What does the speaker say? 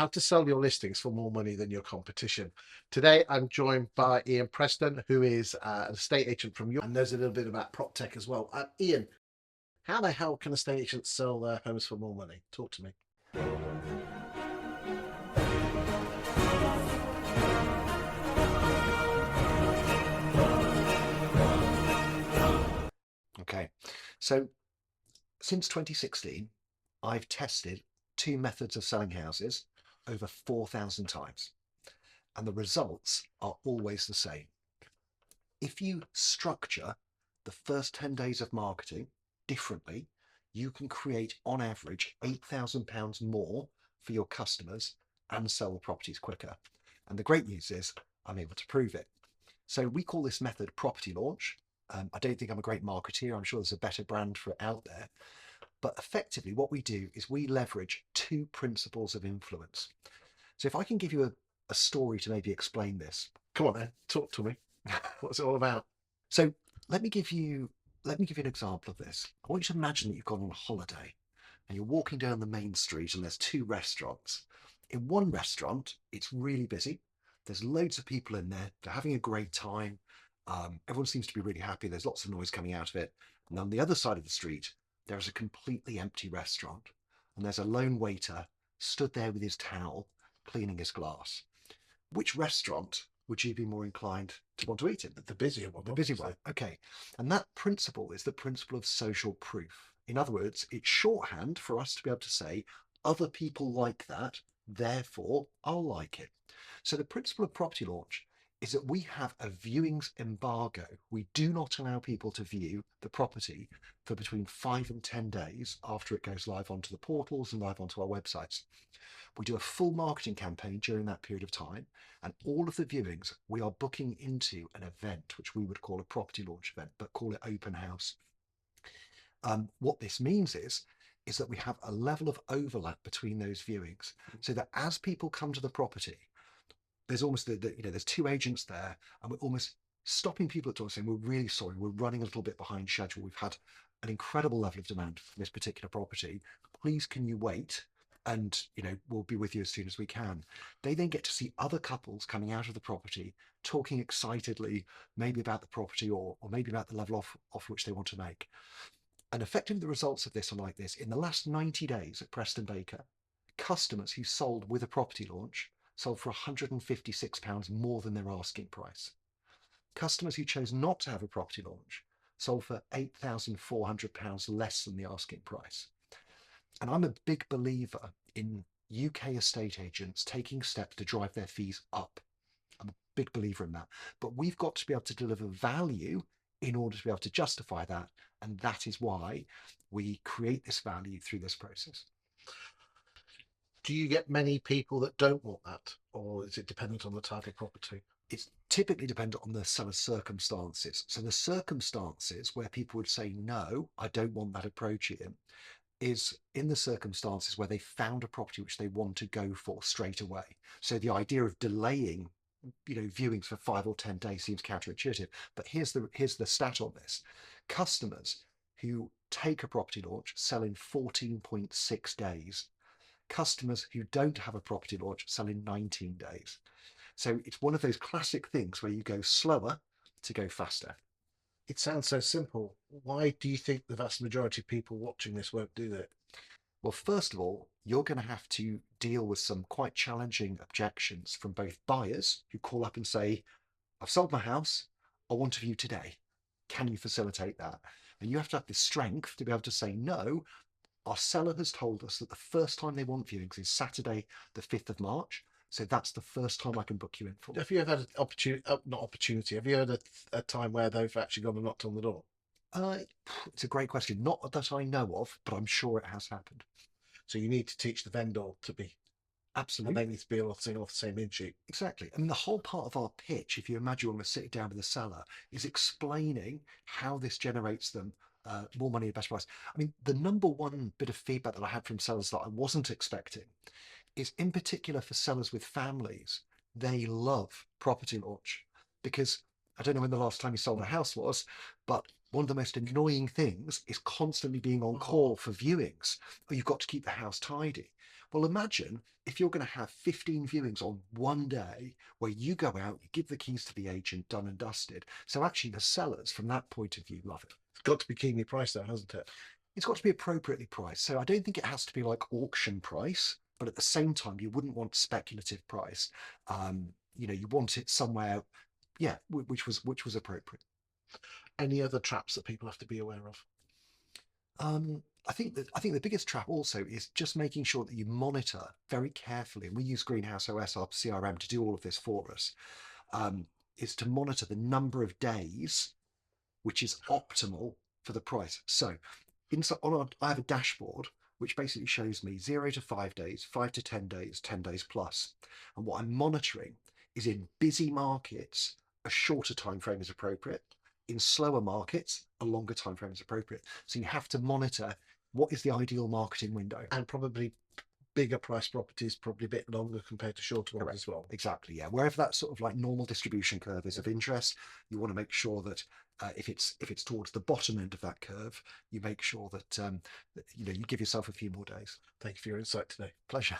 how to sell your listings for more money than your competition. Today, I'm joined by Preston, who is an estate agent from York and knows a little bit about prop tech as well. Ian, how the hell can estate agents sell their homes for more money? Talk to me. Okay, so since 2016, I've tested two methods of selling houses over 4,000 times, and the results are always the same. If you structure the first 10 days of marketing differently, you can create on average £8,000 more for your customers and sell the properties quicker. And the great news is I'm able to prove it. So we call this method property launch. I don't think I'm a great marketeer. I'm sure there's a better brand for it out there. But effectively, what we do is we leverage two principles of influence. So if I can give you a story to maybe explain this. Come on then, talk to me. What's it all about? So let me give you an example of this. I want you to imagine that you've gone on a holiday and you're walking down the main street and there's two restaurants. In one restaurant, it's really busy. There's loads of people in there. They're having a great time. Everyone seems to be really happy. There's lots of noise coming out of it. And on the other side of the street, there's a completely empty restaurant. And there's a lone waiter stood there with his towel, cleaning his glass. Which restaurant would you be more inclined to want to eat in? The busier one. The busy one. Okay. And that principle is the principle of social proof. In other words, it's shorthand for us to be able to say, other people like that, therefore I'll like it. So the principle of property launch is that we have a viewings embargo. We do not allow people to view the property for between 5 and 10 days after it goes live onto the portals and live onto our websites. We do a full marketing campaign during that period of time, and all of the viewings we are booking into an event which we would call a property launch event, but call it open house. What this means is that we have a level of overlap between those viewings, so that as people come to the property, there's almost there's two agents there, and we're almost stopping people at doors saying, we're really sorry, we're running a little bit behind schedule. We've had an incredible level of demand for this particular property. Please, can you wait? And we'll be with you as soon as we can. They then get to see other couples coming out of the property, talking excitedly, maybe about the property or maybe about the level off which they want to make. And effectively, the results of this are like this. In the last 90 days at Preston Baker, customers who sold with a property launch sold for £156 more than their asking price. Customers who chose not to have a property launch sold for £8,400 less than the asking price. And I'm a big believer in UK estate agents taking steps to drive their fees up. I'm a big believer in that. But we've got to be able to deliver value in order to be able to justify that. And that is why we create this value through this process. Do you get many people that don't want that, or is it dependent on the type of property? It's typically dependent on the seller's circumstances. So the circumstances where people would say, no, I don't want that approach in, is in the circumstances where they found a property which they want to go for straight away. So the idea of delaying viewings for 5 or 10 days seems counterintuitive. But here's the stat on this. Customers who take a property launch sell in 14.6 days. Customers who don't have a property launch sell in 19 days. So it's one of those classic things where you go slower to go faster. It sounds so simple. Why do you think the vast majority of people watching this won't do that? Well, first of all, you're going to have to deal with some quite challenging objections from both buyers who call up and say, I've sold my house, I want to view today. Can you facilitate that? And you have to have the strength to be able to say, no, our seller has told us that the first time they want viewings is Saturday, the 5th of March. So that's the first time I can book you in for. Have you ever had an opportunity, not opportunity, have you had a time where they've actually gone and knocked on the door? It's a great question. Not that I know of, but I'm sure it has happened. So you need to teach the vendor to be, Absolutely. and they need to be able to sing off the same hymn sheet. Exactly. I mean, the whole part of our pitch, if you imagine when we're sitting down with the seller, is explaining how this generates them more money at a better price. I mean, the number one bit of feedback that I had from sellers that I wasn't expecting is, in particular for sellers with families, they love property launch because I don't know when the last time you sold a house was, but one of the most annoying things is constantly being on call for viewings, or you've got to keep the house tidy. Well, imagine if you're going to have 15 viewings on one day where you go out, you give the keys to the agent, done and dusted. So actually, the sellers, from that point of view, love it. It's got to be keenly priced, though, hasn't it? It's got to be appropriately priced. So I don't think it has to be like auction price, but at the same time, you wouldn't want speculative price. You want it somewhere, yeah, which was appropriate. Any other traps that people have to be aware of? I think the biggest trap also is just making sure that you monitor very carefully. And we use Greenhouse OS, our CRM, to do all of this for us. Is to monitor the number of days which is optimal for the price. So I have a dashboard which basically shows me 0 to 5 days, 5 to 10 days, 10 days plus. And what I'm monitoring is in busy markets, a shorter time frame is appropriate. In slower markets, a longer time frame is appropriate. So you have to monitor what is the ideal marketing window. And probably bigger price properties, probably a bit longer compared to shorter ones as well. Exactly, yeah. Wherever that sort of like normal distribution curve is of interest, you want to make sure that if it's towards the bottom end of that curve, you make sure that you give yourself a few more days. Thank you for your insight today. Pleasure.